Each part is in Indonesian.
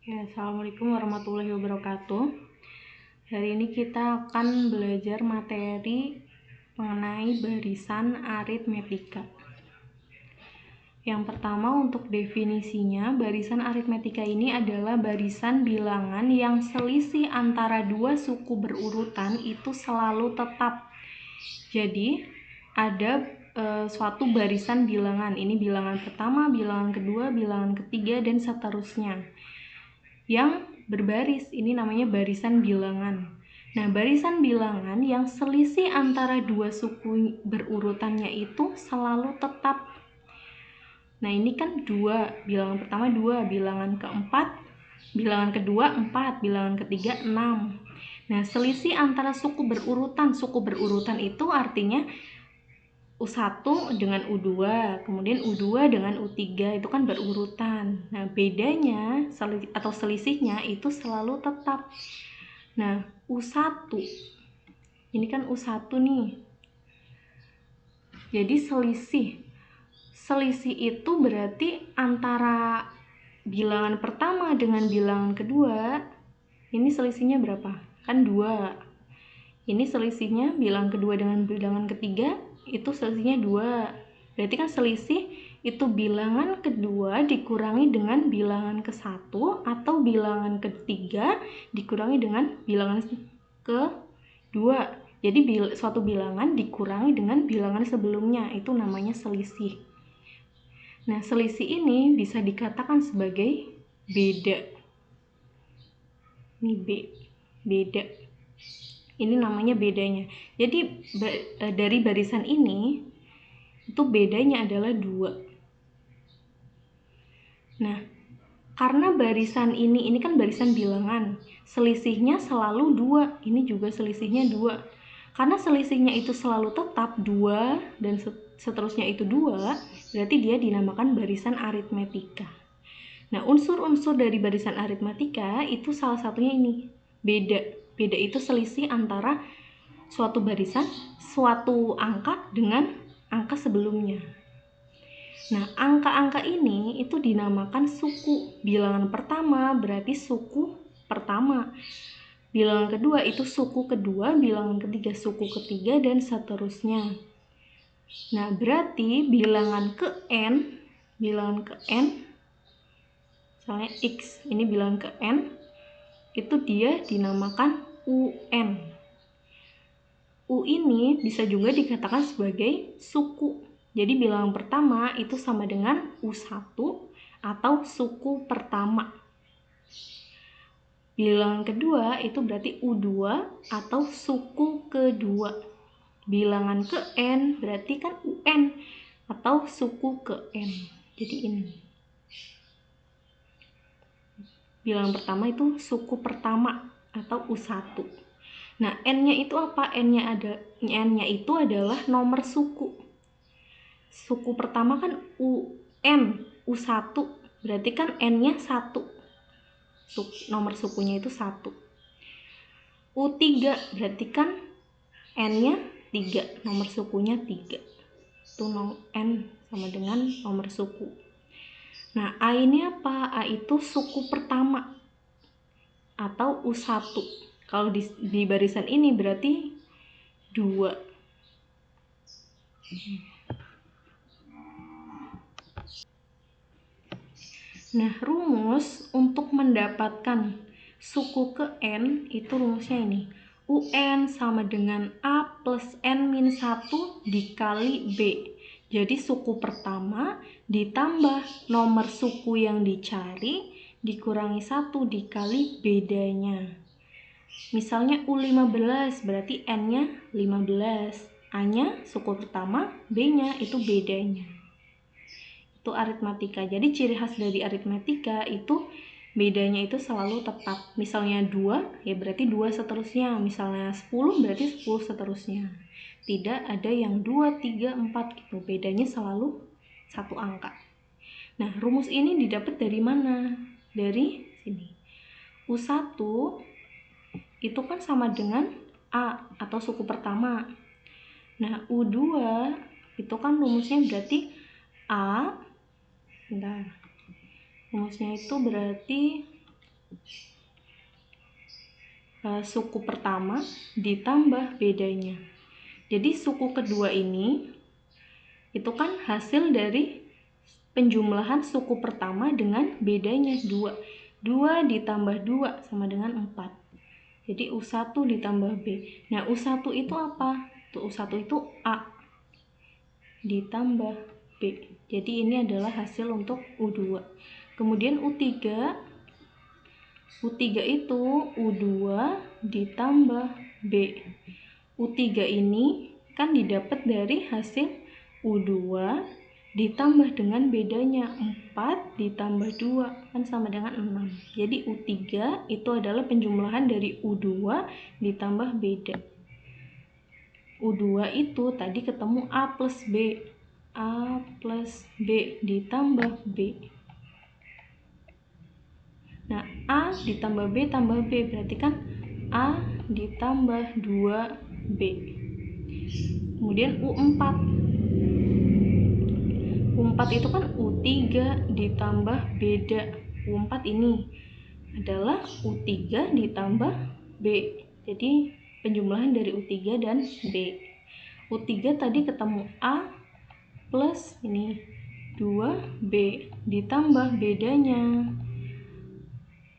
Ya, Assalamualaikum warahmatullahi wabarakatuh. Hari ini kita akan belajar materi mengenai barisan aritmetika. Yang pertama, untuk definisinya, barisan aritmetika ini adalah barisan bilangan yang selisih antara dua suku berurutan itu selalu tetap. Jadi, ada suatu barisan bilangan. Ini bilangan pertama, bilangan kedua, bilangan ketiga, dan seterusnya. Yang berbaris, ini namanya barisan bilangan. Nah, barisan bilangan yang selisih antara dua suku berurutannya itu selalu tetap. Nah, ini kan dua, bilangan pertama 2, bilangan keempat, bilangan kedua 4, bilangan ketiga 6. Nah, selisih antara suku berurutan itu artinya U1 dengan U2, kemudian U2 dengan U3, itu kan berurutan. Nah, bedanya atau selisihnya itu selalu tetap. Nah, U1, ini kan U1 nih. Jadi selisih itu berarti antara bilangan pertama dengan bilangan kedua, ini selisihnya berapa? Kan 2. Ini selisihnya bilangan kedua dengan bilangan ketiga, itu selisihnya 2. Berarti kan selisih itu bilangan kedua dikurangi dengan bilangan ke-1 atau bilangan ketiga dikurangi dengan bilangan kedua. Jadi suatu bilangan dikurangi dengan bilangan sebelumnya, itu namanya selisih. Nah, selisih ini bisa dikatakan sebagai beda. Ini beda. Ini namanya bedanya. Jadi dari barisan ini itu bedanya adalah 2. Nah, karena barisan ini kan barisan bilangan, selisihnya selalu 2. Ini juga selisihnya 2. Karena selisihnya itu selalu tetap 2 dan seterusnya itu 2, berarti dia dinamakan barisan aritmetika. Nah, unsur-unsur dari barisan aritmetika itu salah satunya ini, beda. Beda itu selisih antara suatu barisan, suatu angka dengan angka sebelumnya. Nah, angka-angka ini itu dinamakan suku. Bilangan pertama berarti suku pertama. Bilangan kedua itu suku kedua, bilangan ketiga suku ketiga, dan seterusnya. Nah, berarti bilangan ke N, misalnya X, ini bilangan ke N, itu dia dinamakan UN. U ini bisa juga dikatakan sebagai suku. Jadi bilangan pertama itu sama dengan U1 atau suku pertama. Bilangan kedua itu berarti U2 atau suku kedua. Bilangan ke N berarti kan UN atau suku ke N. Jadi ini. Bilangan pertama itu suku pertama atau U1. Nah, N-nya itu apa? N-nya itu adalah nomor suku. Suku pertama kan UN, U1. Berarti kan N-nya 1. Nomor sukunya itu 1. U3 berarti kan N-nya 3, nomor sukunya 3. Itu N sama dengan nomor suku. Nah, A ini apa? A itu suku pertama atau U1. Kalau di barisan ini berarti 2. Nah, rumus untuk mendapatkan suku ke N itu rumusnya ini. UN sama dengan A plus N min 1 dikali B. Jadi suku pertama ditambah nomor suku yang dicari dikurangi 1 dikali bedanya. Misalnya U15 berarti N-nya 15. A-nya suku pertama, B-nya itu bedanya. Itu aritmetika. Jadi ciri khas dari aritmetika itu bedanya itu selalu tetap. Misalnya 2, ya berarti 2 seterusnya. Misalnya 10, berarti 10 seterusnya. Tidak ada yang 2, 3, 4 gitu. Bedanya selalu satu angka. Nah, rumus ini didapat dari mana? Dari sini. U1 itu kan sama dengan A atau suku pertama. Nah, U2 itu kan rumusnya berarti A. Rumusnya itu berarti suku pertama ditambah bedanya. Jadi suku kedua ini itu kan hasil dari penjumlahan suku pertama dengan bedanya 2. 2 ditambah 2 sama dengan 4. Jadi U1 ditambah B. Nah, U1 itu apa? U1 itu A ditambah B. Jadi ini adalah hasil untuk U2. Kemudian U3 itu U2 ditambah B. U3 ini kan didapat dari hasil U2 ditambah dengan bedanya 4 ditambah 2 kan sama dengan 6. Jadi U3 itu adalah penjumlahan dari U2 ditambah beda. U2 itu tadi ketemu A plus B. A plus B ditambah B. Nah, A ditambah B tambah B berarti kan A ditambah 2B. Kemudian U4. U4 itu kan U3 ditambah beda. U4 ini adalah U3 ditambah B. Jadi penjumlahan dari U3 dan B. U3 tadi ketemu A plus ini 2B ditambah bedanya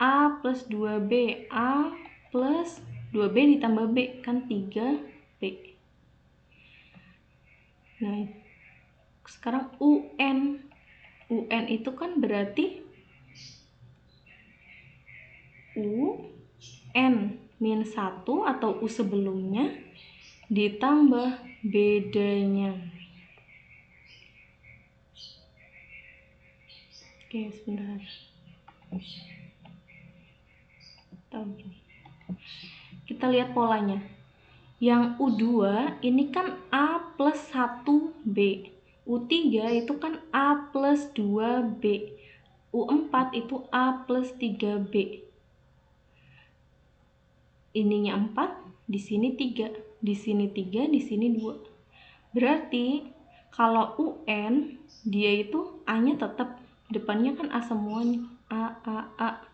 A plus 2B. A plus 2B ditambah B kan 3B. Nah, sekarang UN. UN itu kan berarti UN min 1 atau U sebelumnya ditambah bedanya. Oke, sebentar. Kita lihat polanya. Yang U2 ini kan A plus 1B. U3 itu kan A plus 2B. U4 itu A plus 3B. Ininya 4, di sini 3, di sini 3, di sini 2. Berarti kalau UN dia itu A-nya tetap, depannya kan A semua nih. A.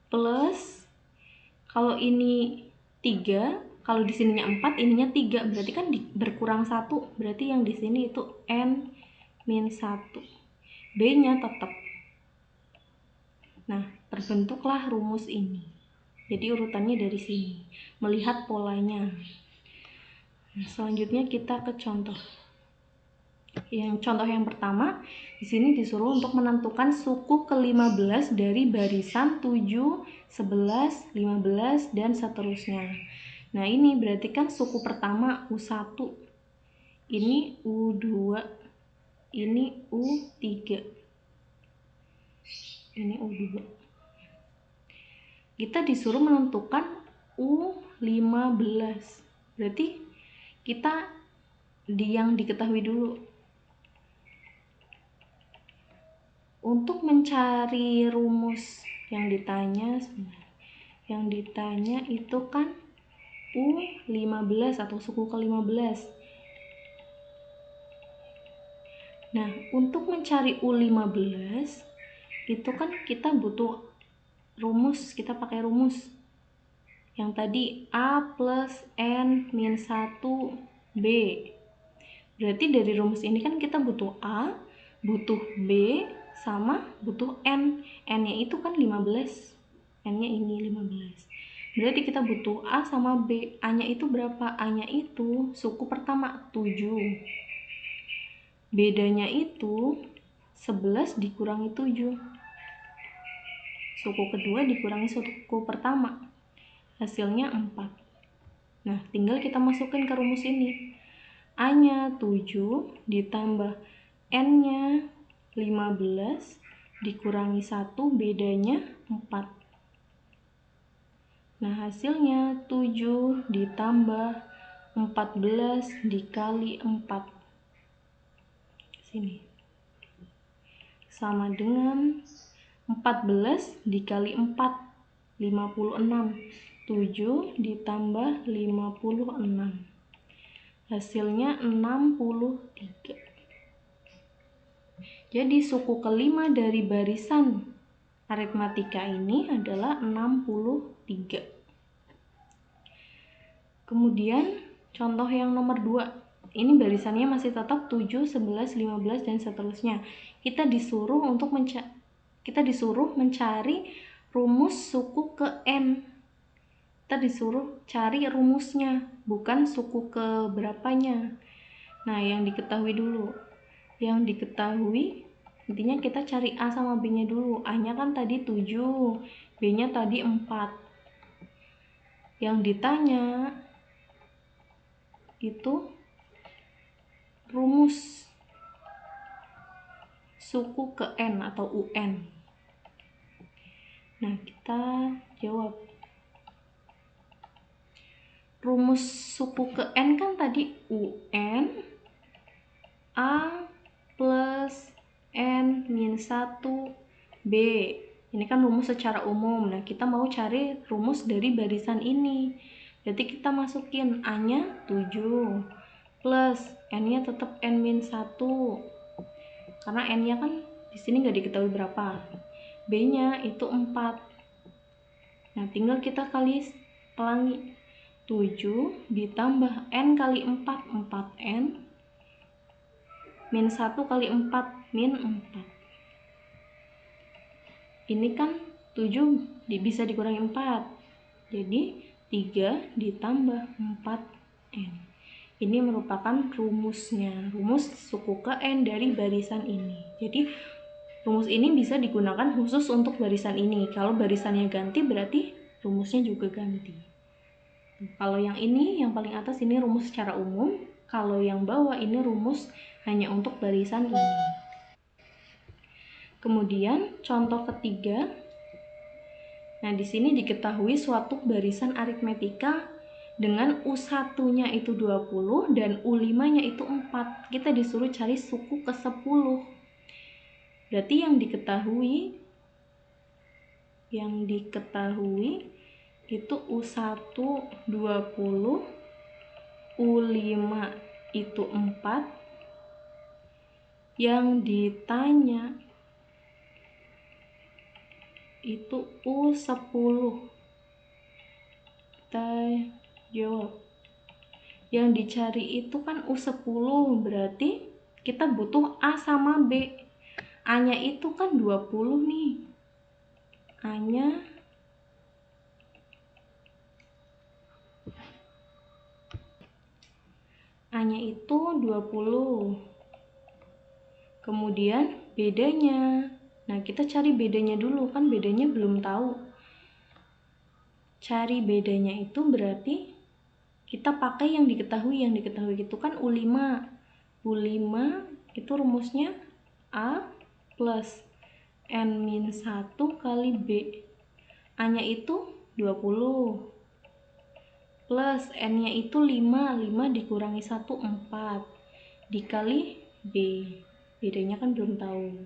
Plus kalau ini 3, kalau di sininya 4, ininya 3, berarti kan berkurang 1. Berarti yang di sini itu N min 1. B-nya tetap. Nah, terbentuklah rumus ini. Jadi urutannya dari sini, melihat polanya. Nah, selanjutnya kita ke contoh. Contoh yang pertama, di sini disuruh untuk menentukan suku ke-15 dari barisan 7, 11, 15 dan seterusnya. Nah, ini berarti kan suku pertama U1. Ini U2. Ini U3. Ini U2. Kita disuruh menentukan U15. Berarti kita yang diketahui dulu. Untuk mencari rumus yang ditanya itu kan U15 atau suku ke-15. Nah, untuk mencari U15 itu kan kita butuh rumus, kita pakai rumus yang tadi A plus N min 1B. Berarti dari rumus ini kan kita butuh A, butuh B, sama butuh N. N-nya itu kan 15. N-nya ini 15. Berarti kita butuh A sama B. A-nya itu berapa? A-nya itu suku pertama 7. Bedanya itu 11 dikurangi 7. Suku kedua dikurangi suku pertama, hasilnya 4. Nah, tinggal kita masukin ke rumus ini. A-nya 7 ditambah N-nya 15 dikurangi 1, bedanya 4. Nah, hasilnya 7 ditambah 14 dikali 4. Sini. Sama dengan 14 dikali 4, 56. 7 ditambah 56. Hasilnya 63. Jadi suku kelima dari barisan aritmatika ini adalah 63. Kemudian contoh yang nomor 2. Ini barisannya masih tetap 7, 11, 15 dan seterusnya. Kita disuruh mencari rumus suku ke n. Kita disuruh cari rumusnya, bukan suku ke berapanya. Nah, yang diketahui dulu. Yang diketahui intinya kita cari A sama B-nya dulu. A-nya kan tadi 7, B-nya tadi 4. Yang ditanya itu rumus suku ke n atau UN. Nah, kita jawab. Rumus suku ke n kan tadi UN A plus N min 1 B. Ini kan rumus secara umum. Nah, kita mau cari rumus dari barisan ini. Berarti kita masukin A-nya 7 plus N-nya tetap N min 1. Karena N-nya kan di sini nggak diketahui berapa. B-nya itu 4. Nah, tinggal kita pelangi. 7 ditambah N kali 4, 4N. Min 1 kali 4, min 4. Ini kan 7 bisa dikurangi 4. Jadi 3 ditambah 4N. Ini merupakan rumusnya. Rumus suku ke N dari barisan ini. Jadi rumus ini bisa digunakan khusus untuk barisan ini. Kalau barisannya ganti berarti rumusnya juga ganti. Kalau yang ini, yang paling atas ini rumus secara umum. Kalau yang bawah ini rumus hanya untuk barisan ini. Kemudian contoh ketiga. Nah, di sini diketahui suatu barisan aritmetika dengan U1-nya itu 20 dan U5-nya itu 4. Kita disuruh cari suku ke 10. Berarti yang diketahui itu U1 20, U5 itu 4. Yang ditanya itu U10. Kita jawab. Yang dicari itu kan U10, berarti kita butuh A sama B. A-nya itu kan 20 nih. A-nya itu 20. Kemudian bedanya. Nah, kita cari bedanya dulu, kan bedanya belum tahu. Cari bedanya itu berarti kita pakai yang diketahui. Yang diketahui itu kan U5. U5 itu rumusnya A plus N min 1 kali B. A-nya itu 20. Plus N-nya itu 5. 5 dikurangi 1, 4. Dikali B. Bedanya kan belum tahu.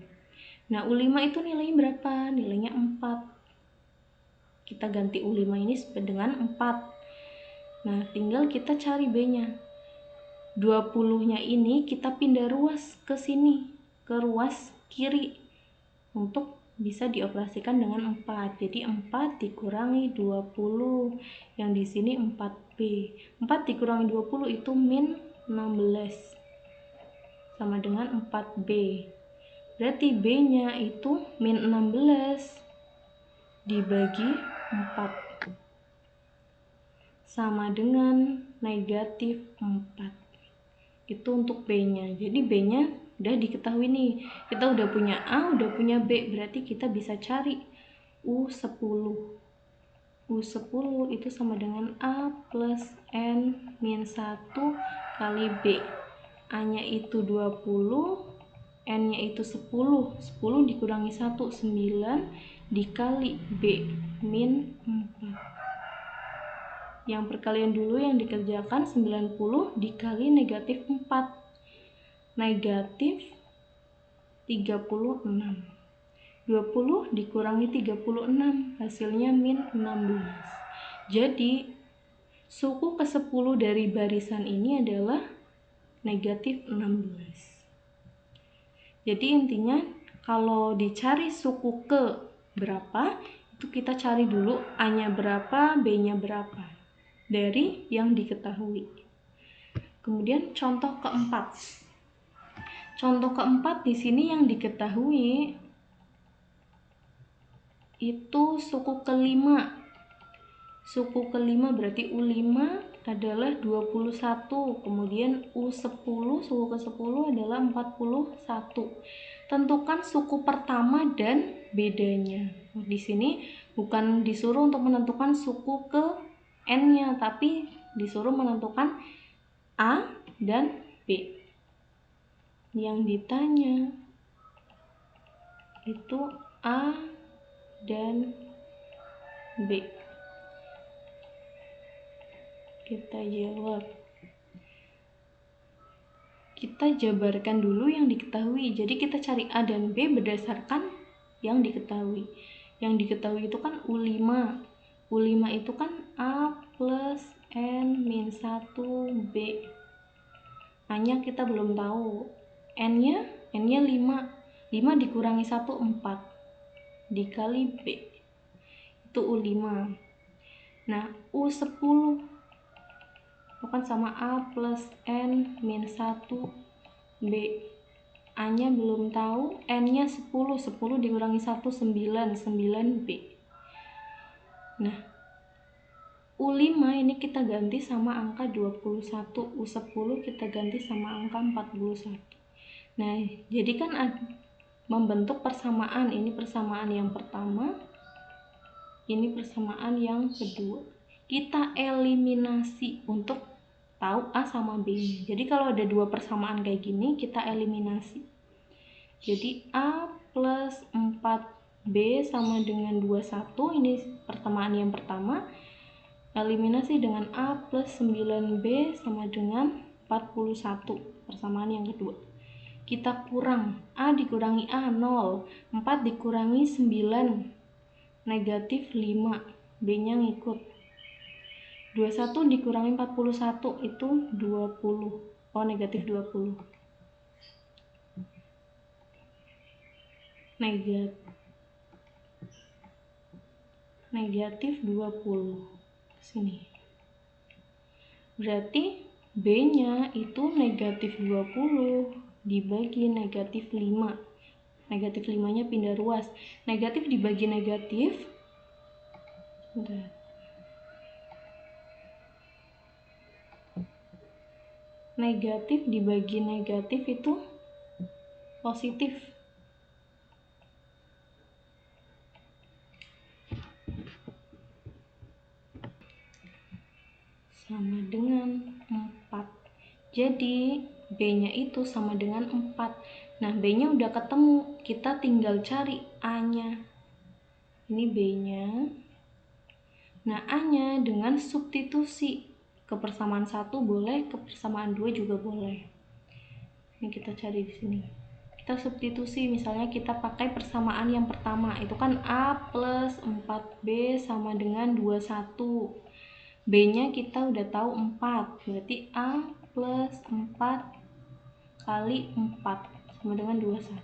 Nah, U5 itu nilainya berapa? Nilainya 4. Kita ganti U5 ini dengan 4. Nah, tinggal kita cari B-nya. 20-nya ini kita pindah ruas ke sini, ke ruas kiri, untuk bisa dioperasikan dengan 4. Jadi 4 dikurangi 20. Yang di sini 4B. 4 dikurangi 20 itu min 16. Sama dengan 4B. Berarti B-nya itu min 16 dibagi 4 sama dengan negatif 4. Itu untuk B-nya. Jadi B-nya udah diketahui nih. Kita udah punya A, udah punya B. Berarti kita bisa cari U10. U10 itu sama dengan A plus N min 1 kali B. A-nya itu 20, N-nya itu 10. 10 dikurangi 1, 9 dikali B min 4. Yang perkalian dulu yang dikerjakan 90 dikali negatif 4. Negatif 36. 20 dikurangi 36, hasilnya min 16. Jadi, suku ke-10 dari barisan ini adalah negatif 16. Jadi intinya, kalau dicari suku ke berapa, itu kita cari dulu A-nya berapa, B-nya berapa dari yang diketahui. Kemudian contoh keempat. Contoh keempat di sini yang diketahui itu suku kelima. Suku kelima berarti U5 adalah 21, kemudian U10, suku ke-10 adalah 41. Tentukan suku pertama dan bedanya. Di sini bukan disuruh untuk menentukan suku ke N-nya, tapi disuruh menentukan A dan B. Yang ditanya itu A dan B. Kita jawab. Kita jabarkan dulu yang diketahui. Jadi kita cari A dan B berdasarkan yang diketahui. Yang diketahui itu kan U5. U5 itu kan A plus N min 1 B. A-nya kita belum tahu. N-nya 5. 5 dikurangi 1, 4. Dikali B. Itu U5. Nah, U10 itu kan sama A plus N min 1 B. A nya belum tahu, N nya 10 dikurangi 1, 9 B. Nah, U5 ini kita ganti sama angka 21, U10 kita ganti sama angka 41. Nah, jadi kan membentuk persamaan. Ini persamaan yang pertama, ini persamaan yang kedua. Kita eliminasi untuk tahu A sama B. Jadi kalau ada dua persamaan kayak gini, kita eliminasi. Jadi A plus 4B sama dengan 21, ini persamaan yang pertama. Eliminasi dengan A plus 9B sama dengan 41, persamaan yang kedua. Kita kurang, A dikurangi A 0, 4 dikurangi 9, negatif 5, B-nya ngikut. 21 dikurangi 41 itu 20. Oh, negatif 20. Negatif 20. Sini. Berarti B-nya itu negatif 20 dibagi negatif 5. Negatif 5-nya pindah ruas. Negatif dibagi negatif. Negatif dibagi negatif itu positif. Sama dengan 4. Jadi B-nya itu sama dengan 4. Nah, B-nya udah ketemu. Kita tinggal cari A-nya. Ini B-nya. Nah, A-nya dengan substitusi. Ke persamaan 1 boleh, ke persamaan 2 juga boleh. Ini kita cari di sini. Kita substitusi, misalnya kita pakai persamaan yang pertama. Itu kan A plus 4B sama dengan 21. B-nya kita udah tahu 4. Berarti A plus 4 kali 4 sama dengan 21.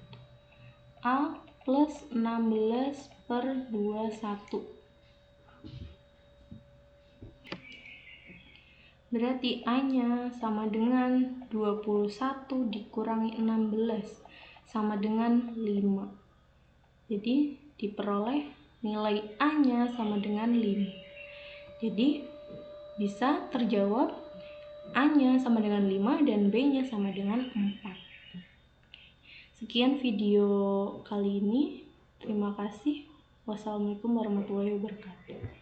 A plus 16 per 21. Berarti A-nya sama dengan 21 dikurangi 16 sama dengan 5. Jadi diperoleh nilai A-nya sama dengan 5. Jadi bisa terjawab A-nya sama dengan 5 dan B-nya sama dengan 4. Sekian video kali ini. Terima kasih. Wassalamualaikum warahmatullahi wabarakatuh.